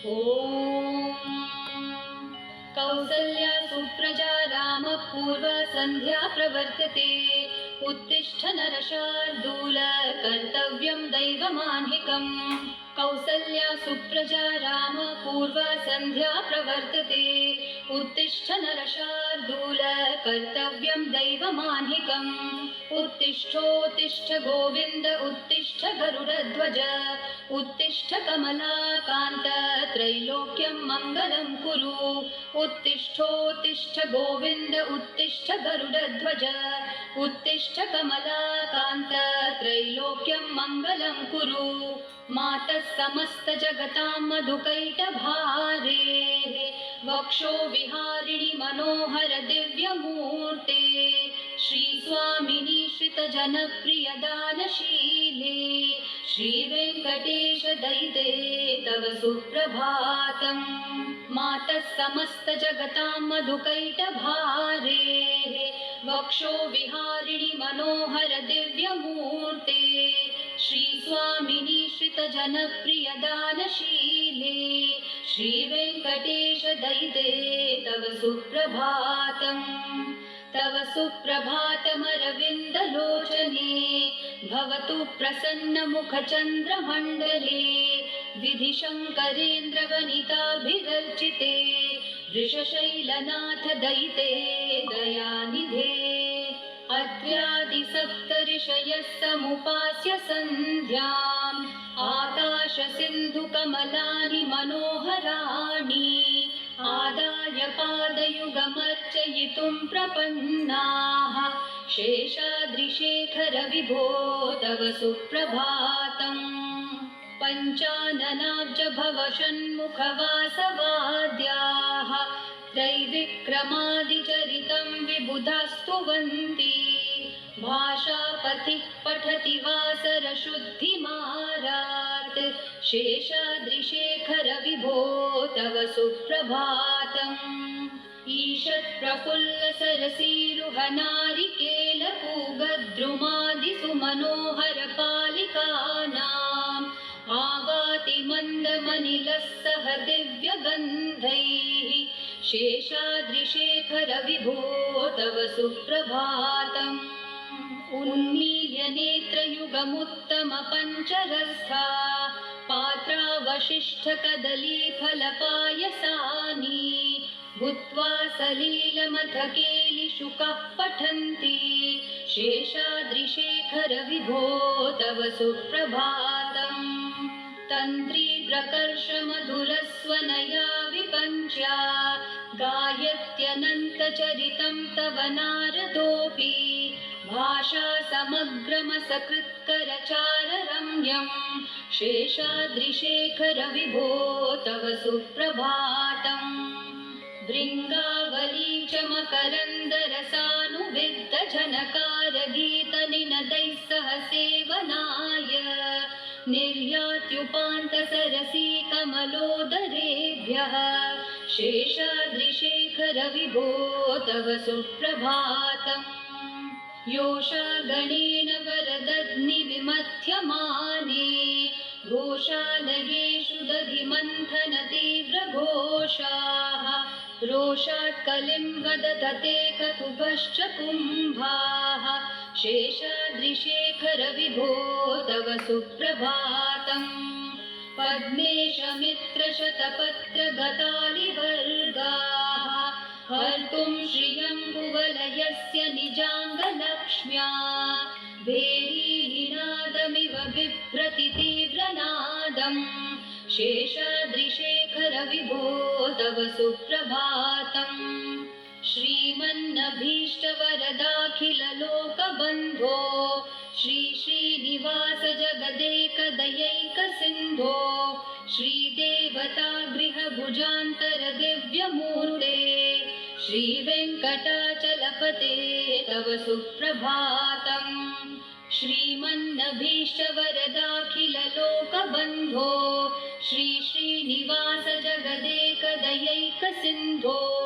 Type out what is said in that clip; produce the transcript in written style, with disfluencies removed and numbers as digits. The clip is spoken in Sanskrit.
ॐ कौसल्या सुप्रजा रामपूर्वा सन्ध्या प्रवर्तते। उत्तिष्ठ नरशार्दूल कर्तव्यं दैवमान्हिकम्। कौसल्या सुप्रजा रामपूर्वा सन्ध्या प्रवर्तते। उत्तिष्ठ नरशार्दूल कर्तव्यं दैवमान्हिकम्। उत्तिष्ठोत्तिष्ठ गोविन्द उत्तिष्ठ गरुडध्वज उत्तिष्ठ कमलाकान्त त्रैलोक्यं मङ्गलं कुरु। उत्तिष्ठोत्तिष्ठ गोविन्द उत्तिष्ठ गरुडध्वज उत्तिष्ठ कमलाकान्त त्रैलोक्यं मङ्गलं कुरु। मातः समस्त जगतां मधुकैटभारेः वक्षो विहारिणि मनोहर दिव्यमूर्ते। श्रीस्वामिनि श्रितजनप्रियदानशीले श्रीवेङ्कटेश दयिते तव सुप्रभातम्। मातः समस्त जगतां मधुकैटभारेः वक्षो विहारिणि मनोहर दिव्यमूर्ते। श्रीस्वामिनि श्रितजनप्रियदानशीले श्रीवेङ्कटेश दयिते तव सुप्रभातम्। तव सुप्रभातमरविन्दलोचने भवतु प्रसन्नमुखचन्द्रमण्डले। विधिशङ्करेन्द्रवनिताभिरर्चिते वृषशैलनाथ दयिते दयानिधे। अद्यादिसप्तऋषयः समुपास्य सन्ध्याम् आकाशसिन्धुकमलानि मनोहराणि आदाय पादयुगमर्चयितुं प्रपन्नाः। शेषाद्रिशेखर विभो तव सुप्रभातम्। पञ्चाननाब्ज भव षण्मुखवासवाद्याः त्रैविक्रमादिचरितं विबुधास्तुवन्ति। भाषापथिः पठति वासरशुद्धिमारात्। शेषाद्रिशेखर विभो तव सुप्रभातम्। ईषत्प्रफुल्लसरसीरुहनारिकेलपूगद्रुमादिसुमनोहरपालिकानाम् आवाति मन्दमनिलः सह दिव्यगन्धैः। शेषाद्रिशेखर विभो तव सुप्रभातम्। उन्मील्य नेत्रयुगमुत्तमपञ्चरस्था पात्रावशिष्ठकदलीफलपायसानि भूत्वा सलीलमथकेलिशुकाः पठन्ति। शेषाद्रिशेखर विभो तव सुप्रभातम्। तन्त्री प्रकर्षमधुरस्वनया विपञ्च्या गायत्यनन्तचरितं तव नारदोऽपि। भाषा समग्रमसकृत्करचाररम्यम्। शेषाद्रिशेखर विभो तव सुप्रभातम्। भृङ्गावली च मकरन्दरसानुविद्धझनकारगीतनिनदैः सह सेवनाय निर्यात्युपान्तसरसी कमलोदरेभ्यः। शेषाद्रिशेखर विभो तव सुप्रभातम्। योषागणेन वरदग्निविमथ्यमाने घोषालयेषु दधिमन्थन तीव्रघोषाः। रोषात् कलिं वदधते ककुभश्च कुम्भाः। शेषाद्रिशेखर विभो तव सुप्रभातम्। पद्मेशमित्रशतपत्रगतालिवर्गाः हर्तुं श्रियं कुवलयस्य निजाङ्गलक्ष्म्या। भेरीनिनादमिव बिभ्रति तीव्रनादम्। शेषाद्रिशेखर विभो तव सुप्रभातम्। श्रीमन्नभीष्टवरदाखिललोकबन्धो श्री श्रीनिवास जगदेकदयैकसिन्धो श्रीदेवतागृहभुजान्तर दिव्यमूर्ते। श्रीवेङ्कटाचलपते तव सुप्रभातम्। श्रीमन्नभीष्टवरदाखिललोकबन्धो श्री श्रीनिवास जगदेकदयैकसिन्धो